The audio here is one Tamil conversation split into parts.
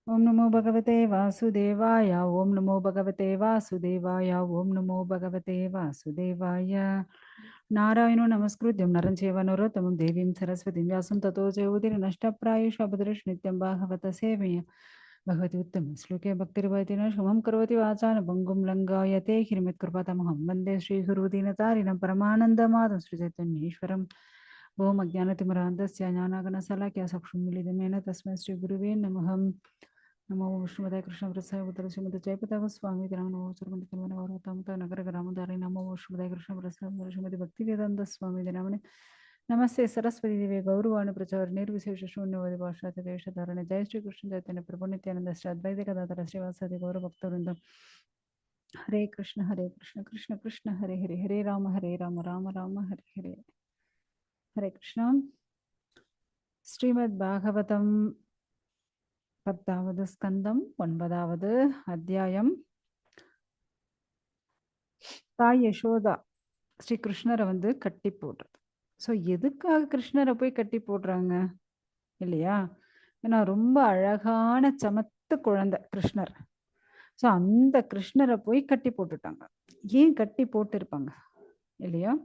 ओम नमो भगवते वासुदेवाय। ओम नमो भगवते वासुदेवाय। ओम नमो भगवते वासुदेवाय। नारायणो नमस्कृत्यं नरं चैव नरोत्तमं देवीं सरस्वतीं व्यासं ततो जयमुदीर्नष्टप्रायुष नित्यं भागवत सेवया भगवती उत्तम श्लोके भक्तिर्भवति शुभं करोति वाचान भङ्गुं लङ्घयते हिरमित्कृपातमहं वन्दे श्रीगुरुदीनतारिणं परमानन्दमाधं श्रीचैतन्येश्वरम् ओम अज्ञानतिमिरान्धस्य ज्ञानागणशलाकया चक्षुन्मीलितमेन तस्मै श्रीगुरुवे नमः। नमो विष्णुपदाय कृष्णप्रसाय उत्तर श्रीमती जयपताक स्वामी नमो सर्वतमनवरतमत नगर ग्रामधारी नमो विष्णुपदाय कृष्णप्रसाय श्रीमती भक्तिवेदांत स्वामी नामने नमस्ते सरस्वती देवी गौरवाणु प्रचार निर्विशेष शून्यवादी भाषाति देशधारण जय श्री कृष्ण चैतन्य प्रभु नित्यानंद श्री अद्वैत गदाधर श्रीवासादि गौर भक्तवृंद हरे कृष्ण कृष्ण कृष्ण हरे हरे हरे राम राम राम हरे हरे हरे कृष्ण श्रीमद् भागवतम 10வது ஸ்கந்தம் 9வது அத்தியாயம். தாய் யசோதா ஸ்ரீ கிருஷ்ணரை வந்து கட்டி போடுறது. ஸோ எதுக்காக கிருஷ்ணரை போய் கட்டி போடுறாங்க இல்லையா? ஏன்னா ரொம்ப அழகான சமத்து குழந்தை கிருஷ்ணர். ஸோ அந்த கிருஷ்ணரை போய் கட்டி போட்டுட்டாங்க. ஏன் கட்டி போட்டு இருப்பாங்க இல்லையா?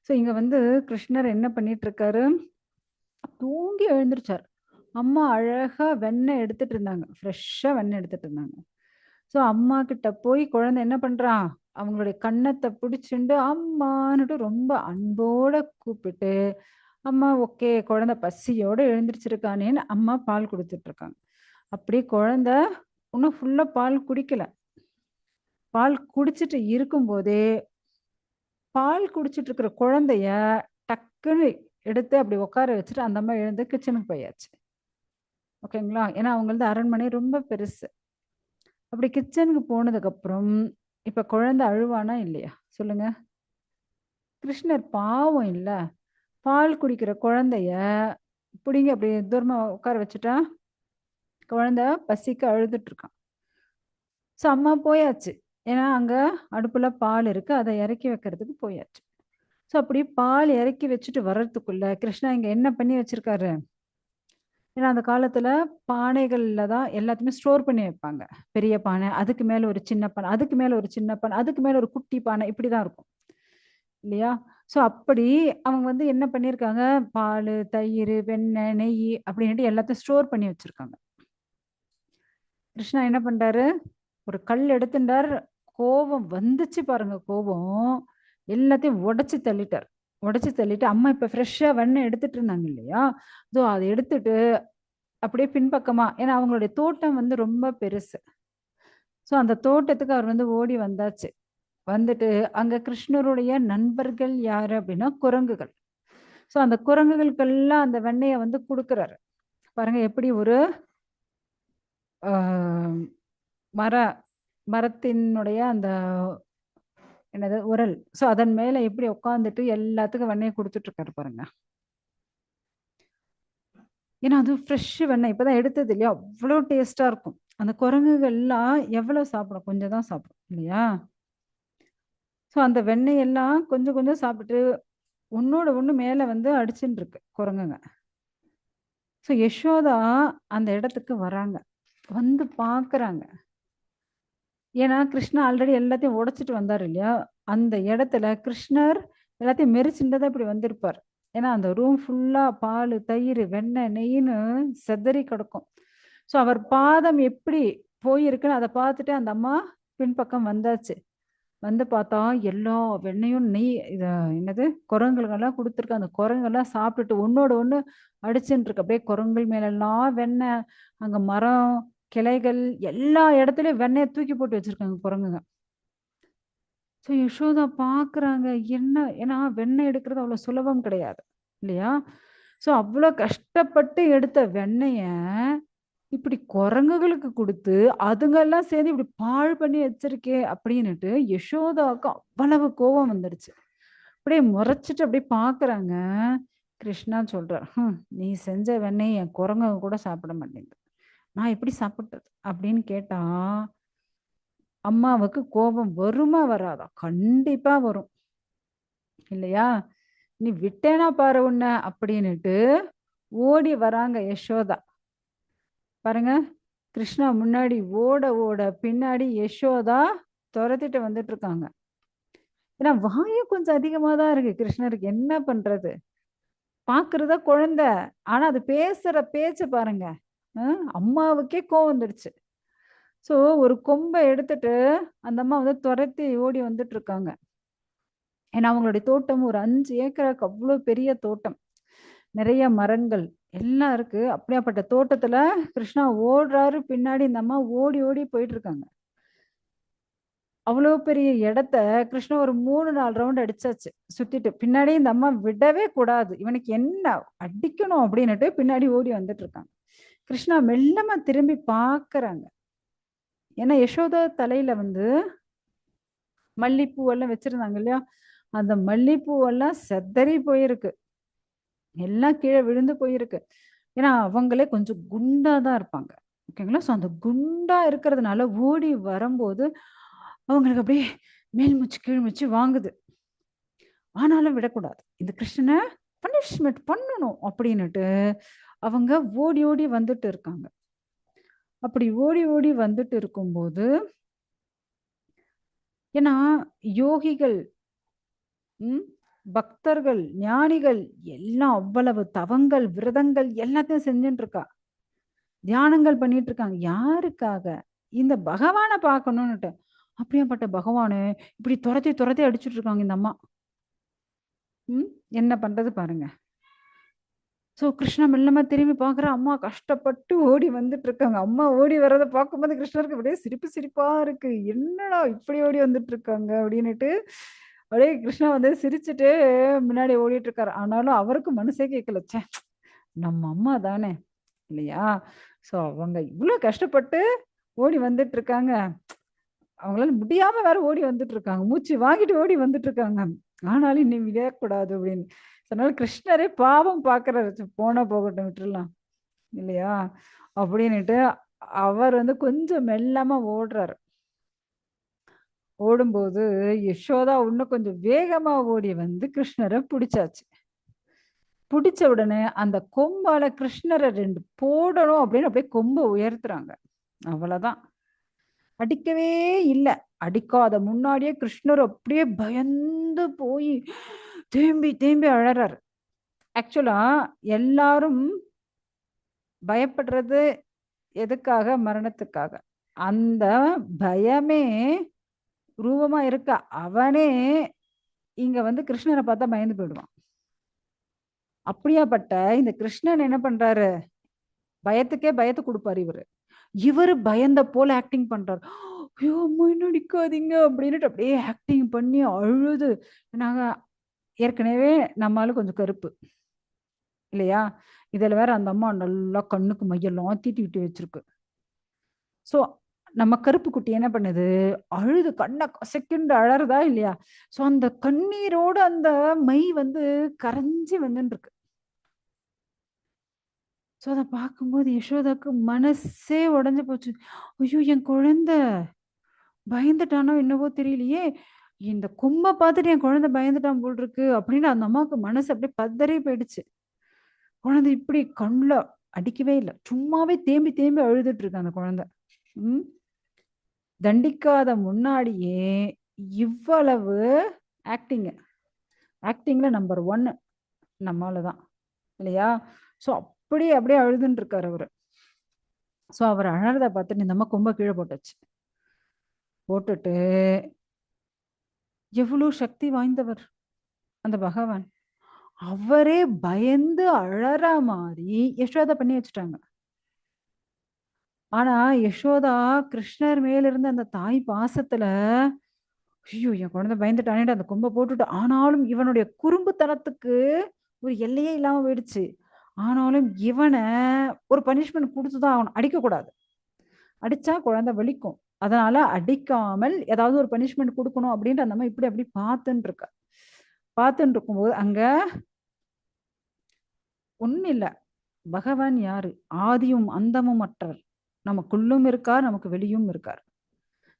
ஸோ இங்க வந்து கிருஷ்ணர் என்ன பண்ணிட்டு இருக்காரு, தூங்கி எழுந்திருச்சார். அம்மா அழகா வெண்ணெய் எடுத்துட்டு இருந்தாங்க, ஃப்ரெஷ்ஷா வெண்ணெய் எடுத்துட்டு இருந்தாங்க. ஸோ அம்மா கிட்ட போய் குழந்தை என்ன பண்றான், அவங்களுடைய கன்னத்தை பிடிச்சிண்டு அம்மான்னுட்டு ரொம்ப அன்போட கூப்பிட்டு, அம்மா ஓகே குழந்தை பசியோட எழுந்திரிச்சிருக்கானேன்னு அம்மா பால் கொடுத்துட்டு இருக்காங்க. அப்படி குழந்தை இன்னும் ஃபுல்லா பால் குடிக்கல. பால் குடிச்சிட்டு இருக்கும்போதே பால் குடிச்சிட்டு இருக்கிற குழந்தைய டக்குன்னு எடுத்து அப்படி உட்கார வச்சுட்டு அந்த அம்மா எழுந்து கிச்சனுக்கு போயாச்சு. ஓகேங்களா? ஏன்னா அவங்களது அரண்மனை ரொம்ப பெருசு. அப்படி கிச்சனுக்கு போனதுக்கு அப்புறம் இப்ப குழந்தை அழுவானா இல்லையா சொல்லுங்க? கிருஷ்ணர் பாவம் இல்ல, பால் குடிக்கிற குழந்தைய பிடிங்க அப்படி தூரமா உட்கார வச்சுட்டா குழந்தை பசிக்கு அழுதுட்டு இருக்கான். ஸோ அம்மா போயாச்சு, ஏன்னா அங்க அடுப்புல பால் இருக்கு, அதை இறக்கி வைக்கிறதுக்கு போயாச்சு. ஸோ அப்படி பால் இறக்கி வச்சுட்டு வர்றதுக்குள்ள கிருஷ்ணா இங்க என்ன பண்ணி வச்சிருக்காரு, ஏன்னா அந்த காலத்துல பானைகள்ல தான் எல்லாத்தையுமே ஸ்டோர் பண்ணி வைப்பாங்க. பெரிய பானை, அதுக்கு மேல ஒரு சின்ன பானை, அதுக்கு மேல ஒரு சின்ன பானை, அதுக்கு மேல ஒரு குட்டி பானை, இப்படிதான் இருக்கும் இல்லையா? ஸோ அப்படி அவங்க வந்து என்ன பண்ணியிருக்காங்க, பால், தயிர், வெண்ணெய், நெய் அப்படின்ட்டு எல்லாத்தையும் ஸ்டோர் பண்ணி வச்சிருக்காங்க. கிருஷ்ணா என்ன பண்றாரு, ஒரு கல் எடுத்துட்டார். கோபம் வந்துச்சு பாருங்க, கோபம் எல்லாத்தையும் உடைச்சு தள்ளிட்டார். உடைச்சு தள்ளிட்டு அம்மா இப்ப ஃப்ரெஷ்ஷா வெண்ணெய் எடுத்துட்டு இருந்தாங்க இல்லையா, ஸோ அதை எடுத்துட்டு அப்படியே பின்பக்கமா, ஏன்னா அவங்களுடைய தோட்டம் வந்து ரொம்ப பெருசு. ஸோ அந்த தோட்டத்துக்கு அவர் வந்து ஓடி வந்தாச்சு. வந்துட்டு அங்க கிருஷ்ணருடைய நண்பர்கள் யாரு அப்படின்னா குரங்குகள். ஸோ அந்த குரங்குகளுக்கெல்லாம் அந்த வெண்ணெயை வந்து கொடுக்குறாரு. பாருங்க எப்படி ஒரு ஆஹ், மர மரத்தினுடைய அந்த என்னது உரல், ஸோ அதன் மேல எப்படி உட்காந்துட்டு எல்லாத்துக்கும் வெண்ணெயை கொடுத்துட்டு இருக்காரு பாருங்க. ஏன்னா அது ஃப்ரெஷ் வெண்ணெய் இப்பதான் எடுத்தது இல்லையா, அவ்வளோ டேஸ்டா இருக்கும். அந்த குரங்குகள்லாம் எவ்வளவு சாப்பிடும், கொஞ்சம் தான் சாப்பிடும் இல்லையா? ஸோ அந்த வெண்ணெய் எல்லாம் கொஞ்சம் கொஞ்சம் சாப்பிட்டு ஒன்னோட ஒண்ணு மேல வந்து அடிச்சுட்டு இருக்கு குரங்குங்க. ஸோ யசோதா அந்த இடத்துக்கு வராங்க, வந்து பாக்குறாங்க. ஏன்னா கிருஷ்ணா ஆல்ரெடி எல்லாத்தையும் உடைச்சிட்டு வந்தார் இல்லையா, அந்த இடத்துல கிருஷ்ணர் எல்லாத்தையும் மெரிச்சுட்டு இப்படி வந்திருப்பார். ஏன்னா அந்த ரூம் ஃபுல்லா பால், தயிர், வெண்ணெய், நெய்ன்னு செதறி கிடக்கும். ஸோ அவர் பாதம் எப்படி போயிருக்குன்னு அதை பார்த்துட்டு அந்த அம்மா பின்பக்கம் வந்தாச்சு. வந்து பார்த்தா எல்லா வெண்ணையும் நெய் இத என்னது குரங்குகளுக்கெல்லாம் கொடுத்துருக்கு. அந்த குரங்கெல்லாம் சாப்பிட்டுட்டு ஒன்னோட ஒண்ணு அடிச்சுட்டு இருக்கு. அப்படியே குரங்குகள் மேலெல்லாம் வெண்ணெய், அங்க மரம், கிளைகள் எல்லா இடத்துலயும் வெண்ணெயை தூக்கி போட்டு வச்சிருக்காங்க குரங்குங்க. ஸோ யசோதா பாக்குறாங்க, என்ன, ஏன்னா வெண்ணெய் எடுக்கிறது அவ்வளவு சுலபம் கிடையாது இல்லையா? ஸோ அவ்வளோ கஷ்டப்பட்டு எடுத்த வெண்ணெய இப்படி குரங்குகளுக்கு கொடுத்து அதுங்கெல்லாம் சேர்ந்து இப்படி பாழ் பண்ணி வச்சிருக்கே அப்படின்னுட்டு யசோதாவுக்கு அவ்வளவு கோபம் வந்துடுச்சு. அப்படியே முறைச்சிட்டு அப்படியே பாக்குறாங்க. கிருஷ்ணா சொல்றார், நீ செஞ்ச வெண்ணெய் என் குரங்க கூட சாப்பிட மாட்டேங்குது, நான் எப்படி சாப்பிட்டது அப்படின்னு கேட்டா அம்மாவுக்கு கோபம் வருமா வராதா? கண்டிப்பா வரும் இல்லையா? நீ விட்டேனா பாரு உன்ன அப்படின்னுட்டு ஓடி வராங்க யசோதா. பாருங்க, கிருஷ்ணா முன்னாடி ஓட ஓட பின்னாடி யசோதா துரத்திட்டு வந்துட்டு இருக்காங்க. ஏன்னா வாயும் கொஞ்சம் அதிகமா தான் இருக்கு கிருஷ்ணருக்கு. என்ன பண்றது? பாக்குறதா குழந்தை. ஆனா அது பேசுற பேச்ச பாருங்க. அம்மாவுக்கே கோவம் வந்துடுச்சு. ஸோ ஒரு கொம்ப எடுத்துட்டு அந்த அம்மா வந்து துரத்தி ஓடி வந்துட்டு இருக்காங்க. ஏன்னா அவங்களுடைய தோட்டம் ஒரு 5 ஏக்கருக்கு அவ்வளோ பெரிய தோட்டம். நிறைய மரங்கள் எல்லாம் இருக்கு. அப்படியாப்பட்ட தோட்டத்துல கிருஷ்ணா ஓடுறாரு. பின்னாடி இந்த அம்மா ஓடி ஓடி போயிட்டு இருக்காங்க. அவ்வளோ பெரிய இடத்த கிருஷ்ணா ஒரு 3, 4 ரவுண்ட் அடிச்சாச்சு சுத்திட்டு. பின்னாடி இந்த அம்மா விடவே கூடாது. இவனுக்கு என்ன அடிக்கணும் அப்படின்னுட்டு பின்னாடி ஓடி வந்துட்டு இருக்காங்க. கிருஷ்ணா மெல்லமா திரும்பி பார்க்கறாங்க. ஏன்னா யசோதா தலையில வந்து மல்லிப்பூ எல்லாம் வச்சிருந்தாங்க இல்லையா? அந்த மல்லிப்பூ எல்லாம் செதறி போயிருக்கு. எல்லாம் கீழே விழுந்து போயிருக்கு. ஏன்னா அவங்களே கொஞ்சம் குண்டா தான் இருப்பாங்க. ஓகேங்களா? ஸோ அந்த குண்டா இருக்கிறதுனால ஓடி வரும்போது அவங்களுக்கு அப்படியே மேல் மூச்சு கீழ் மூச்சு வாங்குது. ஆனாலும் விடக்கூடாது. இந்த கிருஷ்ணனை பனிஷ்மெண்ட் பண்ணணும் அப்படின்னுட்டு அவங்க ஓடி ஓடி வந்துட்டு இருக்காங்க. அப்படி ஓடி ஓடி வந்துட்டு இருக்கும்போது, ஏன்னா யோகிகள், ம், பக்தர்கள், ஞானிகள் எல்லாம் அவ்வளவு தவங்கள், விரதங்கள் எல்லாத்தையும் செஞ்சுட்டு இருக்கா. தியானங்கள் பண்ணிட்டு இருக்காங்க. யாருக்காக? இந்த பகவான பார்க்கணும்னுட்டு. அப்படியாப்பட்ட பகவானு இப்படி துரத்தி துரத்தி அடிச்சுட்டு இருக்காங்க இந்த அம்மா. ம். என்ன பண்றது பாருங்க. ஸோ கிருஷ்ணா மெல்லமா திரும்பி பார்க்குறா. அம்மா கஷ்டப்பட்டு ஓடி வந்துட்டு இருக்காங்க. அம்மா ஓடி வர்றத பார்க்கும்போது கிருஷ்ணருக்கு அப்படியே சிரிப்பு சிரிப்பா இருக்கு. என்னடா இப்படி ஓடி வந்துட்டு இருக்காங்க அப்படின்னுட்டு, அப்படியே கிருஷ்ணா வந்து சிரிச்சுட்டு முன்னாடி ஓடிட்டு இருக்காரு. ஆனாலும் அவருக்கு மனசே கேட்கல. ச்சே! நம்ம அம்மா தானே! இல்லையா? ஸோ அவங்க இவ்ளோ கஷ்டப்பட்டு ஓடி வந்துட்டு இருக்காங்க. அவங்களால முடியாம வேற ஓடி வந்துட்டு இருக்காங்க. மூச்சு வாங்கிட்டு ஓடி வந்துட்டு இருக்காங்க. ஆனாலும் நீ விடக்கூடாது அப்படின்னு. அதனால கிருஷ்ணரே பாவம் பார்க்குறாரு. போனா போகட்டும் விட்டுறலாம். இல்லையா? அப்படின்னுட்டு அவர் வந்து கொஞ்சம் மெல்லமா ஓடுறாரு. ஓடும்போது யசோதா இன்னும் கொஞ்சம் வேகமா ஓடி வந்து கிருஷ்ணர புடிச்சாச்சு. புடிச்ச உடனே அந்த கொம்பால கிருஷ்ணர 2 போடணும் அப்படின்னு அப்படியே கொம்ப உயர்த்துறாங்க. அவ்வளதான். அடிக்கவே இல்ல. அடிக்காத முன்னாடியே கிருஷ்ணர் அப்படியே பயந்து போய் தேம்பி தேம்பி அழறாரு. ஆக்சுவலா எல்லாரும் பயப்படுறது எதுக்காக? மரணத்துக்காக. அந்த பயமே ரூபமா இருக்க அவனே இங்க வந்து கிருஷ்ணர பார்த்தா பயந்து போயிடுவான். அப்படியாப்பட்ட இந்த கிருஷ்ணன் என்ன பண்றாரு? பயத்துக்கே பயத்த குடுப்பாரு இவரு. இவரு பயந்த போல ஆக்டிங் பண்றாரு. ஐயோ! அம்மா என்ன அடிக்காதீங்க அப்படின்னுட்டு அப்படியே ஆக்டிங் பண்ணி அழுது. நாங்க ஏற்கனவே நம்ம ஆளு கொஞ்சம் கருப்பு. இல்லையா? இதுல வேற அந்த அம்மா நல்லா கண்ணுக்கு மையெல்லாம் தீட்டி விட்டு வச்சிருக்கு. ஸோ நம்ம கருப்பு குட்டி என்ன பண்ணுது? அழுது கண்ண கசக்கிண்டு அழறதா இல்லையா? ஸோ அந்த கண்ணீரோட அந்த மை வந்து கரைஞ்சு வந்துன்ருக்கு. ஸோ அத பார்க்கும்போது யசோதாக்கு மனசே உடைஞ்சு போச்சு. ஐயோ! என் குழந்தை பயந்துட்டானோ என்னவோ தெரியலையே! இந்த கொம்ப பார்த்துட்டு என் குழந்தை பயந்துட்டான் போல் இருக்கு அப்படின்னு அந்த அம்மாவுக்கு மனசு அப்படியே பதறி போயிடுச்சு. குழந்தை இப்படி கண்ல அடிக்கவே இல்ல. சும்மாவே தேம்பி தேம்பி அழுதுட்டு இருக்கு அந்த குழந்தை. ம். தண்டிக்காத முன்னாடியே இவ்வளவு ஆக்டிங். ஆக்டிங்ல நம்பர் 1 நம்மால தான். இல்லையா? ஸோ அப்படியே அப்படியே அழுதுன்னு இருக்காரு அவரு. ஸோ அவர் அழறத பார்த்துட்டு இந்த அம்மா கொம்ப கீழ போட்டுச்சு. போட்டுட்டு எவ்வளோ சக்தி வாய்ந்தவர் அந்த பகவான். அவரே பயந்து அழறா மாரி யசோதா பண்ணி வச்சுட்டாங்க. ஆனா யசோதா கிருஷ்ணர் மேல இருந்த அந்த தாய் பாசத்துல, ஐயோ! என் குழந்தை பயந்துட்டானேன்னு அந்த கொம்ப போட்டுட்டு ஆனாலும் இவனுடைய குறும்புத்தனத்துக்கு ஒரு எல்லையே இல்லாம போயிடுச்சு. ஆனாலும் இவன ஒரு பனிஷ்மென்ட் குடுத்து தான் ஆகணும். அடிக்கக்கூடாது. அடிச்சா குழந்தை வலிக்கும். அதனால அடிக்காமல் ஏதாவது ஒரு பனிஷ்மென்ட் குடுக்கணும் அப்டின்ட்டு அந்த அம்மா இப்டி அப்டி பார்த்துன்னு இருக்கா. பார்த்துன்னு இருக்கும்போது அங்க ஒண்ணும் இல்ல. பகவான் யாரு? ஆதியும் அந்தமும் அற்றவர். நமக்குள்ளும் இருக்கார், நமக்கு வெளியும் இருக்கார்.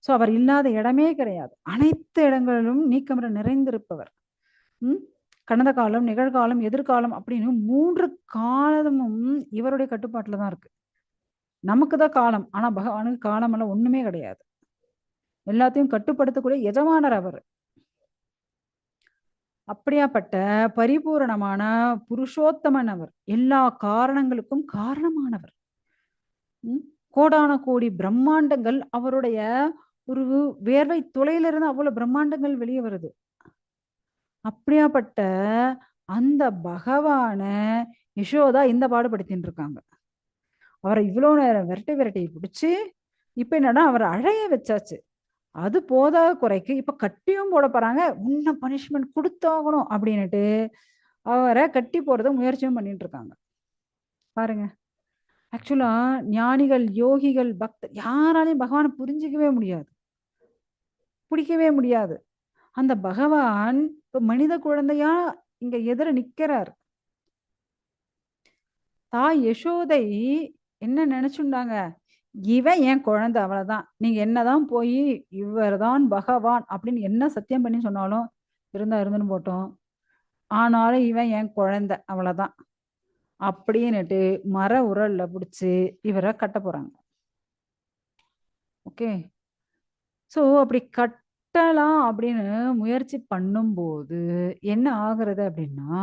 ஸோ அவர் இல்லாத இடமே கிடையாது. அனைத்து இடங்களிலும் நீக்கமற நிறைந்திருப்பவர். ம். கடந்த காலம், நிகழ்காலம், எதிர்காலம் அப்படின்னு 3 காலமும் இவருடைய கட்டுப்பாட்டுல தான் இருக்கு. நமக்கு தான் காலம். ஆனா பகவானுக்கு காலம் எல்லாம் ஒண்ணுமே கிடையாது. எல்லாத்தையும் கட்டுப்படுத்தக்கூடிய எஜமானர் அவர். அப்படியாப்பட்ட பரிபூரணமான புருஷோத்தமன் அவர். எல்லா காரணங்களுக்கும் காரணமானவர். ம். கோடான கோடி பிரம்மாண்டங்கள் அவருடைய ஒரு வேர்வை துளையிலிருந்து அவ்வளவு பிரம்மாண்டங்கள் வெளியே வருது. அப்படியாப்பட்ட அந்த பகவான யசோதா இந்த பாடுபடுத்தின்னு இருக்காங்க. அவரை இவ்வளவு நேரம் விரட்டி விரட்டி பிடிச்சு இப்ப என்னன்னா அவரை அழைய வச்சாச்சு. அது போதாத குறைக்கு இப்ப கட்டியும் போட போறாங்க. இன்னும் பனிஷ்மெண்ட் கொடுத்தாகணும் அப்படின்னுட்டு அவரை கட்டி போடுறத முயற்சியும் பண்ணிட்டு இருக்காங்க. பாருங்க. ஆக்சுவலா ஞானிகள், யோகிகள், பக்தர் யாராலையும் பகவானை புரிஞ்சிக்கவே முடியாது. பிடிக்கவே முடியாது. அந்த பகவான் இப்ப மனித குழந்தையா இங்க எதிர நிக்கிறார். தாய் யசோதை என்ன நினைச்சுண்டாங்க, இவன் என் குழந்தை அவ்வளவுதான். நீங்க என்னதான் போய் இவர்தான் பகவான் அப்படின்னு என்ன சத்தியம் பண்ணி சொன்னாலும் இருந்தா இருந்துன்னு போட்டோம். ஆனாலும் இவன் என் குழந்தை அவ்வளவுதான் அப்படின்னுட்டு மர உரல்ல பிடிச்சு இவரை கட்ட போறாங்க. ஓகே. சோ அப்படி கட்டலாம் அப்படின்னு முயற்சி பண்ணும்போது என்ன ஆகுறது அப்படின்னா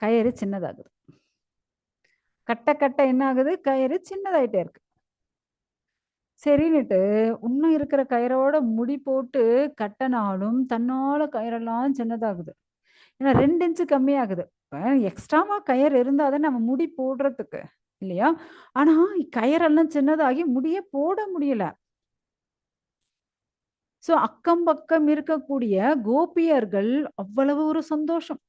கயிறு சின்னதாகுது. கட்ட கட்ட என்ன ஆகுது, கயிறு சின்னதாயிட்டே இருக்கு. சரின்னுட்டு இன்னும் இருக்கிற கயிறோட முடி போட்டு கட்டினாலும் தன்னால கயிறெல்லாம் சின்னதாகுது. ஏன்னா 2 இன்ச்சு கம்மியாகுது. எக்ஸ்ட்ராவா கயிறு இருந்தாதான் நம்ம முடி போடுறதுக்கு இல்லையா? ஆனா கயிறெல்லாம் சின்னதாகி முடியே போட முடியல. சோ அக்கம் பக்கம் இருக்கக்கூடிய கோபியர்கள் அவ்வளவு ஒரு சந்தோஷம்.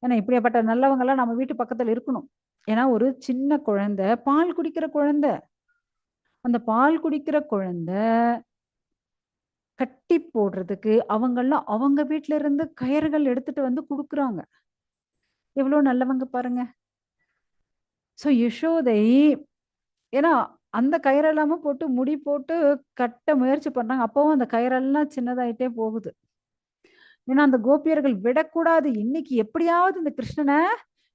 ஏன்னா இப்படியாப்பட்ட நல்லவங்க எல்லாம் நம்ம வீட்டு பக்கத்துல இருக்கணும். ஏன்னா ஒரு சின்ன குழந்தை, பால் குடிக்கிற குழந்தை, அந்த பால் குடிக்கிற குழந்தை கட்டி போடுறதுக்கு அவங்கெல்லாம் அவங்க வீட்ல இருந்து கயிறுகள் எடுத்துட்டு வந்து குடுக்குறாங்க. எவ்வளவு நல்லவங்க பாருங்க. சோ யசோதை ஏன்னா அந்த கயிறெல்லாம போட்டு முடி போட்டு கட்ட முயற்சி பண்றாங்க. அப்பவும் அந்த கயிறெல்லாம் சின்னதாயிட்டே போகுது. ஏன்னா அந்த கோபியர்கள் விடக்கூடாது. இன்னைக்கு எப்படியாவது இந்த கிருஷ்ணனை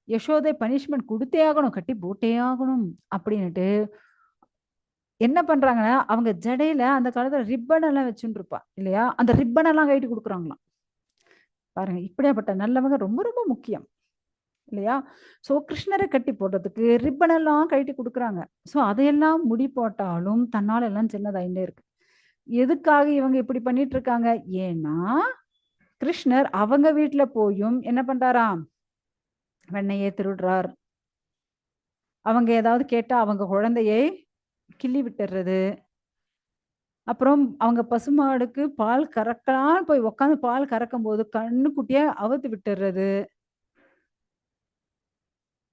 யசோதை பனிஷ்மெண்ட் கொடுத்தே ஆகணும், கட்டி போட்டே ஆகணும் அப்படின்னுட்டு என்ன பண்றாங்கன்னா அவங்க ஜடையில அந்த காலத்துல ரிப்பன் எல்லாம் வச்சுட்டு இருப்பா இல்லையா? அந்த ரிப்பன் எல்லாம் கட்டி கொடுக்குறாங்களாம். பாருங்க இப்படியாப்பட்ட நல்லவங்க ரொம்ப ரொம்ப முக்கியம் இல்லையா? சோ கிருஷ்ணரை கட்டி போடுறதுக்கு ரிப்பன் எல்லாம் கழட்டி கொடுக்குறாங்க. சோ அதையெல்லாம் முடி போட்டாலும் தன்னால எல்லாம் சின்னதாயிட்டே இருக்கு. எதுக்காக இவங்க இப்படி பண்ணிட்டு இருக்காங்க? ஏன்னா கிருஷ்ணர் அவங்க வீட்டுல போயும் என்ன பண்றாராம், வெண்ணையே திருடுறார். அவங்க ஏதாவது கேட்டா அவங்க குழந்தையை கிள்ளி விட்டுறது. அப்புறம் அவங்க பசுமாடுக்கு பால் கறக்கலான்னு போய் உட்காந்து பால் கறக்கும் போது கண்ணுக்குட்டிய அவுத்து விட்டுறது.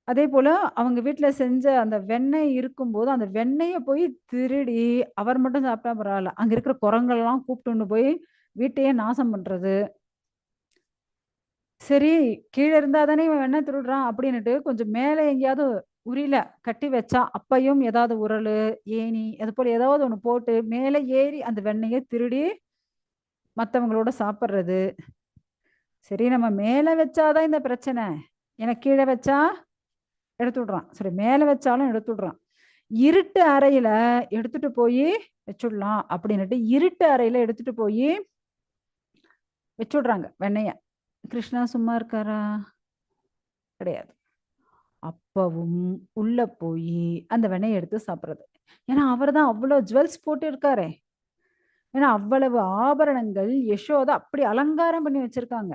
அதே போல அவங்க வீட்டுல செஞ்ச அந்த வெண்ணெய் இருக்கும்போது அந்த வெண்ணெய போய் திருடி அவர் மட்டும் சாப்பிட்டா பரவாயில்ல, அங்க இருக்கிற குரங்கெல்லாம் கூப்பிட்டு போய் வீட்டையே நாசம் பண்றது. சரி, கீழே இருந்தா தானே இவன் வெண்ணெய் திருடுறான் அப்படின்னுட்டு கொஞ்சம் மேலே எங்கேயாவது உரியில கட்டி வச்சா அப்பையும் ஏதாவது உரலு, ஏணி அது போல ஏதாவது ஒண்ணு போட்டு மேலே ஏறி அந்த வெண்ணெயை திருடி மத்தவங்களோட சாப்பிடுறது. சரி நம்ம மேல வச்சாதான் இந்த பிரச்சனை, எனக்கு கீழே வச்சா எடுத்து விடுறான். சரி மேல வச்சாலும் எடுத்து விடுறான். இருட்டு அறையில எடுத்துட்டு போய் வச்சுடலாம் அப்படின்னுட்டு இருட்டு அறையில எடுத்துட்டு போய் வச்சுடுறாங்க வெண்ணைய. கிருஷ்ணா சும்மா இருக்காரா? கிடையாது. அப்பவும் உள்ள போய் அந்த வெண்ணெயை எடுத்து சாப்பிடுறது. ஏன்னா அவர் தான் அவ்வளவு ஜுவல்ஸ் போட்டு இருக்காரே. ஏன்னா அவ்வளவு ஆபரணங்கள் யசோதா அப்படி அலங்காரம் பண்ணி வச்சிருக்காங்க.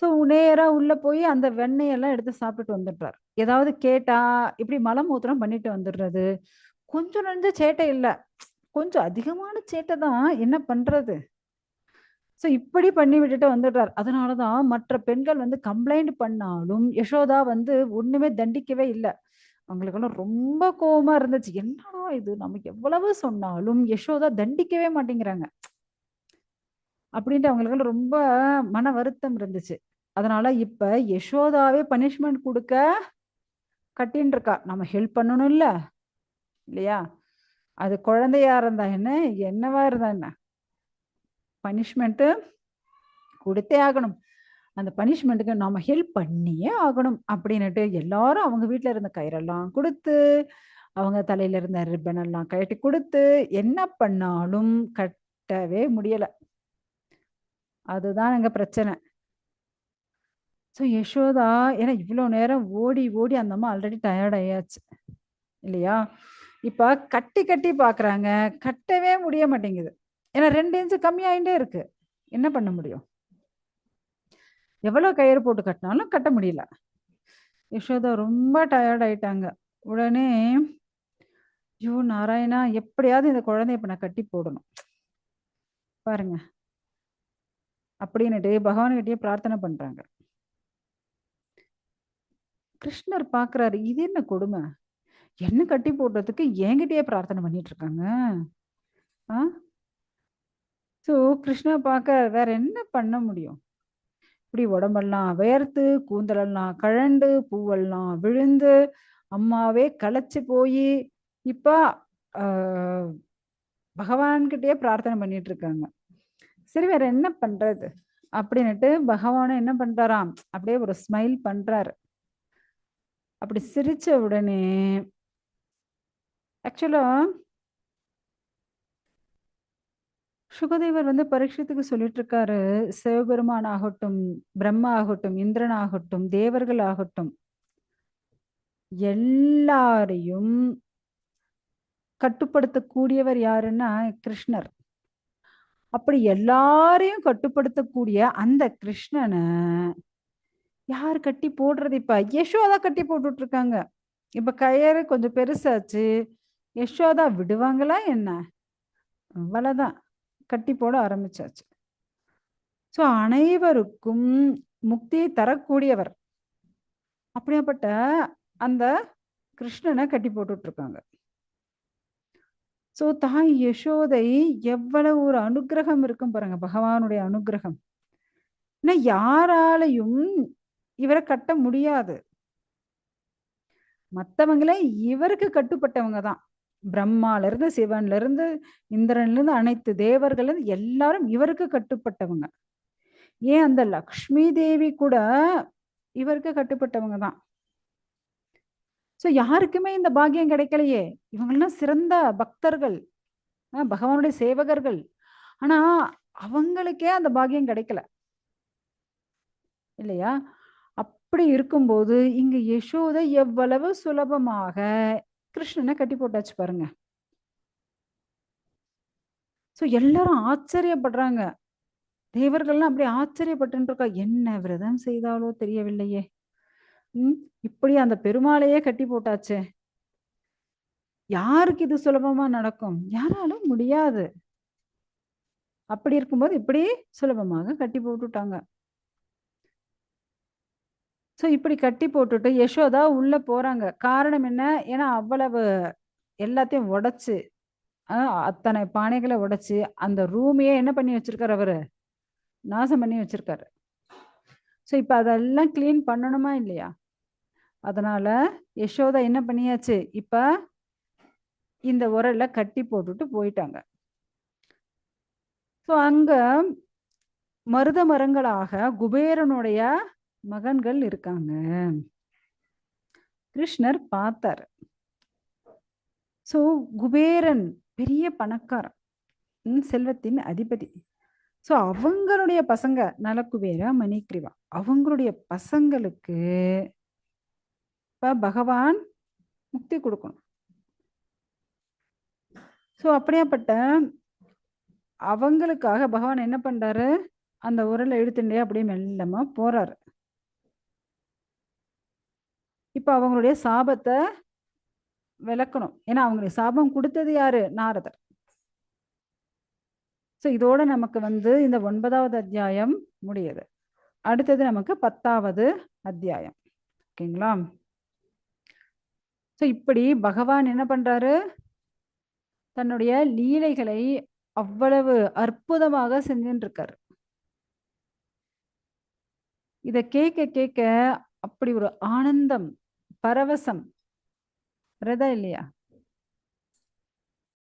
சோ நேரா உள்ள போய் அந்த வெண்ணெயெல்லாம் எடுத்து சாப்பிட்டுட்டு வந்துடுறார். ஏதாவது கேட்டா இப்படி மலமூத்திரம் பண்ணிட்டு வந்துடுறது. கொஞ்சம் நஞ்ச சேட்டை இல்ல, கொஞ்சம் அதிகமான சேட்டை தான். என்ன பண்றது? சோ இப்படி பண்ணி விட்டுட்டு வந்துடுறார். அதனாலதான் மற்ற பெண்கள் வந்து கம்ப்ளைண்ட் பண்ணாலும் யசோதா வந்து ஒண்ணுமே தண்டிக்கவே இல்ல. அவங்களுக்கெல்லாம் ரொம்ப கோவமா இருந்துச்சு. என்னடா இது, நமக்கு எவ்வளவு சொன்னாலும் யசோதா தண்டிக்கவே மாட்டேங்கிறாங்க அப்படின்ட்டு அவங்களுக்கெல்லாம் ரொம்ப மன வருத்தம் இருந்துச்சு. அதனால இப்ப யசோதாவே பனிஷ்மெண்ட் கொடுக்க கட்டின்னு இருக்கா. நம்ம ஹெல்ப் பண்ணணும் இல்ல இல்லையா? அது குழந்தையா இருந்தா என்ன, என்னவா இருந்தா என்ன, பனிஷ்மெண்ட் கொடுத்தே ஆகணும். அந்த பனிஷ்மெண்ட்டுக்கு நாம ஹெல்ப் பண்ணியே ஆகணும் அப்படின்னுட்டு எல்லாரும் அவங்க வீட்டுல இருந்த கயிறெல்லாம் கொடுத்து அவங்க தலையில இருந்த ரிப்பன் எல்லாம் கழட்டி கொடுத்து என்ன பண்ணாலும் கட்டவே முடியல. அதுதான் எங்க பிரச்சனை. ஸோ யசோதா ஏன்னா இவ்வளோ நேரம் ஓடி ஓடி அந்த அம்மா ஆல்ரெடி டயர்ட் ஆயாச்சு இல்லையா? இப்ப கட்டி கட்டி பார்க்குறாங்க. கட்டவே முடிய மாட்டேங்குது. ஏன்னா 2 இன்ச் கம்மியாயிட்டே இருக்கு. என்ன பண்ண முடியும்? எவ்வளோ கயிறு போட்டு கட்டினாலும் கட்ட முடியல. யசோதா ரொம்ப டயர்ட் ஆயிட்டாங்க. உடனே, ஐயோ! நாராயணா எப்படியாவது இந்த குழந்தைய இப்ப நான் கட்டி போடணும். பாருங்க. அப்படின்னுட்டு பகவான்கிட்டயே பிரார்த்தனை பண்றாங்க. கிருஷ்ணர் பார்க்குறாரு. இது என்ன கொடுமை? என்ன கட்டி போடுறதுக்கு என்கிட்டயே பிரார்த்தனை பண்ணிட்டு இருக்காங்க. ஆ? ஸோ கிருஷ்ணா பார்க்கறாரு. வேற என்ன பண்ண முடியும்? இப்படி உடம்பெல்லாம் வேர்த்து, கூந்தலெல்லாம் கழண்டு, பூவெல்லாம் விழுந்து, அம்மாவே களைச்சு போயி, இப்ப அ பகவான்கிட்டயே பிரார்த்தனை பண்ணிட்டு இருக்காங்க. சரி வேற என்ன பண்றது? அப்படின்னுட்டு பகவானும் என்ன பண்றாராம், அப்படியே ஒரு ஸ்மைல் பண்றாரு. அப்படி சிரிச்ச உடனே ஆக்சுவலா சுகதேவர் வந்து பரீட்சித்துக்கு சொல்லிட்டு இருக்காரு, சிவபெருமான் ஆகட்டும், பிரம்மா ஆகட்டும், இந்திரன் ஆகட்டும், தேவர்கள் ஆகட்டும், எல்லாரையும் கட்டுப்படுத்தக்கூடியவர் யாருன்னா கிருஷ்ணர். அப்படி எல்லாரையும் கட்டுப்படுத்தக்கூடிய அந்த கிருஷ்ணனை யார் கட்டி போடுறது? இப்ப யசோதா கட்டி போட்டுட்டு இருக்காங்க. இப்ப கயறு கொஞ்சம் பெருசாச்சு. யசோதா விடுவாங்களா என்ன? அவ்வளவுதான். கட்டி போட ஆரம்பிச்சாச்சு. சோ அனைவருக்கும் முக்தியை தரக்கூடியவர். அப்படியாப்பட்ட அந்த கிருஷ்ணனை கட்டி போட்டுட்டு இருக்காங்க. சோ தாய் யசோதை எவ்வளவு ஒரு அனுக்கிரகம் இருக்கும் பாருங்க, பகவானுடைய அனுக்கிரகம். ஏன்னா யாராலையும் இவரை கட்ட முடியாது. மத்தவங்களே இவருக்கு கட்டுப்பட்டவங்க தான். பிரம்மால இருந்து, சிவன்ல இருந்து, இந்திரன்ல இருந்து, அனைத்து தேவர்கள் இருந்து எல்லாரும் இவருக்கு கட்டுப்பட்டவங்க. ஏன் அந்த லக்ஷ்மி தேவி கூட இவருக்கு கட்டுப்பட்டவங்க தான். சோ யாருக்குமே இந்த பாக்கியம் கிடைக்கலையே. இவங்கெல்லாம் சிறந்த பக்தர்கள், பகவானுடைய சேவகர்கள். ஆனா அவங்களுக்கே அந்த பாக்கியம் கிடைக்கல இல்லையா? அப்படி இருக்கும்போது இங்க யசோதை எவ்வளவு சுலபமாக கிருஷ்ணனை கட்டி போட்டாச்சு பாருங்க. சோ எல்லாரும் ஆச்சரியப்படுறாங்க. தேவர்கள்லாம் அப்படி ஆச்சரியப்பட்டு இருக்கா. என்ன விரதம் செய்தாலோ தெரியவில்லையே. ம் இப்படி அந்த பெருமாளையே கட்டி போட்டாச்சே. யாருக்கு இது சுலபமா நடக்கும்? யாராலும் முடியாது. அப்படி இருக்கும்போது இப்படி சுலபமாக கட்டி போட்டுட்டாங்க. சோ இப்படி கட்டி போட்டுட்டு யசோதா உள்ள போறாங்க. காரணம் என்ன? ஏன்னா அவ்வளவு எல்லாத்தையும் உடைச்சு, அ அத்தனை பானைகள உடைச்சு, அந்த ரூமையே என்ன பண்ணி வச்சிருக்காரு அவரு? நாசம் பண்ணி வச்சிருக்காரு. சோ இப்ப அதெல்லாம் கிளீன் பண்ணணுமா இல்லையா? அதனால யசோதா என்ன பண்ணியாச்சு? இப்ப இந்த உரல்ல கட்டி போட்டுட்டு போயிட்டாங்க. சோ அங்க மருத மரங்களாக குபேரனுடைய மகன்கள் இருக்காங்க. கிருஷ்ணர் பார்த்தாரு. சோ குபேரன் பெரிய பணக்காரன். செல்வத்தின் அதிபதி. சோ அவங்களுடைய பசங்க நலகுபேரா, மணிகிரீவா அவங்களுடைய பசங்களுக்கு இப்ப பகவான் முக்தி கொடுக்கணும். சோ அப்படியாப்பட்ட அவங்களுக்காக பகவான் என்ன பண்றாரு? அந்த உரலை எடுத்துட்டே அப்படியே மெல்லமா போறாரு. இப்ப அவங்களுடைய சாபத்தை விளக்கணும். ஏன்னா அவங்களுக்கு சாபம் கொடுத்தது யாரு? நாரதர். சோ இதோட நமக்கு வந்து இந்த 9வது அத்தியாயம் முடியுது. அடுத்தது நமக்கு 10வது அத்தியாயம். ஓகேங்களா? சோ இப்படி பகவான் என்ன பண்றாரு? தன்னுடைய லீலைகளை அவ்வளவு அற்புதமாக செஞ்சுட்டு இருக்காரு. இத கேட்க கேட்க அப்படி ஒரு ஆனந்தம், பரவசம் வருதா இல்லையா?